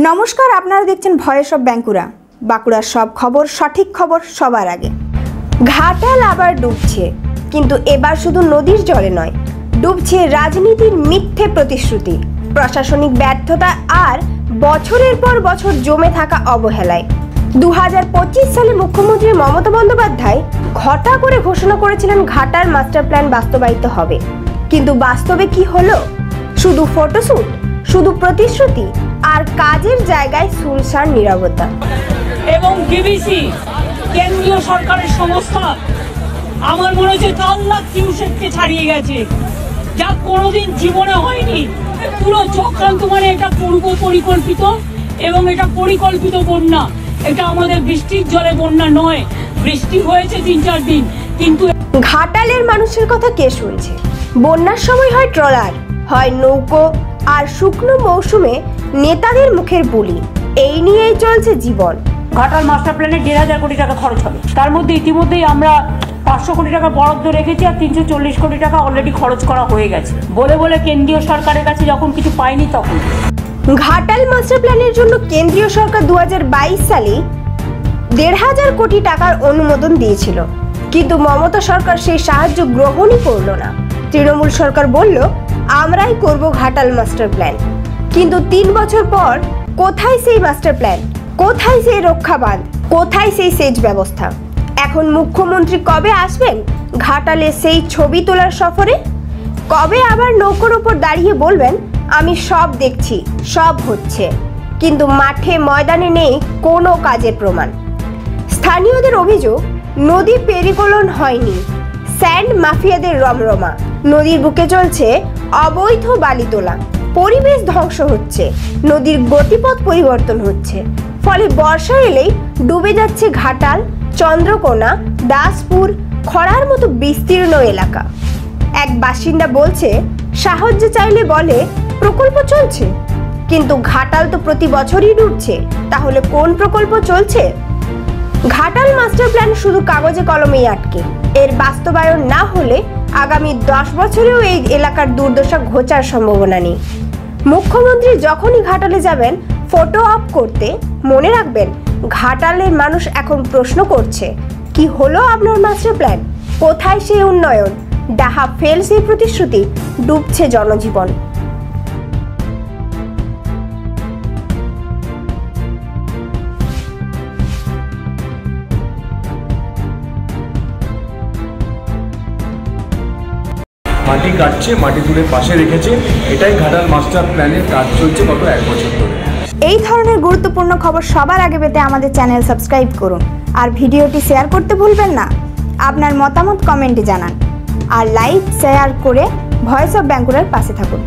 নমস্কার, আপনারা দেখছেন ভয়েস অফ বাঁকুড়া। বাঁকুড়ার সব খবর, সঠিক খবর সবার আগে। ঘাটাল আবার ডুবছে, কিন্তু এবার শুধু নদীর জলে নয়, ডুবছে রাজনীতির মিথ্যে প্রতিশ্রুতি, প্রশাসনিক ব্যর্থতা আর বছরের পর বছর জমে থাকা অবহেলায়। 2025 সালে মুখ্যমন্ত্রী মমতা বন্দ্যোপাধ্যায় ঘটা করে ঘোষণা করেছিলেন ঘাটাল মাস্টার প্ল্যান বাস্তবায়িত হবে, কিন্তু বাস্তবে কি হলো? শুধু ফটোশুট, শুধু প্রতিশ্রুতি আর কাজের জায়গায় সুনসান নীরবতা। এবং ডিবিসি কেন্দ্রীয় সরকারের সংস্থা আমার মনে হচ্ছে 4 লাখ কিউসেককে ছাড়িয়ে গেছে, যা কোনোদিন জীবনে হয়নি। পুরো চক্রান্ত, মানে এটা পূর্ব পরিকল্পিত এবং এটা পরিকল্পিত বন্যা। এটা আমাদের বৃষ্টির জলে বন্যা নয়, বৃষ্টি হয়েছে 3-4 দিন, কিন্তু ঘাটালের মানুষের কথা কে শুনছে? বন্যার সময় হয় ট্রলার, হয় নৌকো, আর শুকনো মৌসুমে নেতাদের মুখের বুলি। এই নিয়েই চলছে জীবন। ঘাটাল মাস্টার প্ল্যানে 1,500 কোটি টাকা খরচ হবে। তার মধ্যে ইতিমধ্যেই আমরা 500 কোটি টাকা বরাদ্দ রেখেছি আর 340 কোটি টাকা অলরেডি খরচ করা হয়ে গেছে। বলে বলে কেন্দ্রীয় সরকারের কাছে যখন কিছু পাইনি তখন। ঘাটাল মাস্টার প্ল্যানের জন্য কেন্দ্রীয় সরকার 2022 সালে 1,500 কোটি টাকার অনুমোদন দিয়েছিল, কিন্তু মমতা সরকার সেই সাহায্য গ্রহণই করল না। তৃণমূল সরকার বলল, আমরাই করব ঘাটাল মাস্টার প্ল্যান। কিন্তু 3 বছর পর কোথায় সেই মাস্টার প্ল্যান? কোথায় সেই রক্ষা বাঁধ? কোথায় সেই সেচ ব্যবস্থা? এখন মুখ্যমন্ত্রী কবে আসবেন ঘাটালে সেই ছবি তোলার সফরে? কবে আবার নৌকোর উপর দাঁড়িয়ে বলবেন, আমি সব দেখছি, সব হচ্ছে, কিন্তু মাঠে ময়দানে নেই কোনো কাজের প্রমাণ? স্থানীয়দের অভিযোগ, নদী পেরিকোলন হয়নি, স্যান্ড মাফিয়াদের রমরমা, নদীর বুকে চলছে অবৈধ বালি তোলা, পরিবেশ ধ্বংস হচ্ছে, নদীর গতিপথ পরিবর্তন হচ্ছে, ফলে বর্ষা এলেই ডুবে যাচ্ছে ঘাটাল, চন্দ্রকোনা, দাসপুর, খড়ার মতো বিস্তীর্ণ এলাকা। এক বাসিন্দা বলছে, সাহায্য চাইলে বলে প্রকল্প চলছে, কিন্তু ঘাটাল তো প্রতি বছরই ডুবছে, তাহলে কোন প্রকল্প চলছে? ঘাটাল মাস্টার প্ল্যান শুধু কাগজে কলমেই আটকে। এর বাস্তবায়ন না হলে আগামী 10 বছরেও এই এলাকার দুর্দশা ঘোচার সম্ভাবনা নেই। মুখ্যমন্ত্রী যখনই ঘাটালে যাবেন ফটো আপ করতে, মনে রাখবেন, ঘাটালের মানুষ এখন প্রশ্ন করছে, কি হলো আপনার মাস্টার প্ল্যান? কোথায় সেই উন্নয়ন? ডাহা ফেল সেই প্রতিশ্রুতি, ডুবছে জনজীবন। মাটি কাটছে, মাটি তুলে পাশে রেখেছে, এটাই ঘাটাল মাস্টার প্ল্যানের কাজ চলছে গত 1 বছর ধরে। এই ধরনের গুরুত্বপূর্ণ খবর সবার আগে পেতে আমাদের চ্যানেল সাবস্ক্রাইব করুন, আর ভিডিওটি শেয়ার করতে ভুলবেন না। আপনার মতামত কমেন্টে জানান, আর লাইক শেয়ার করে ভয়েস অফ বাঁকুড়ার পাশে থাকুন।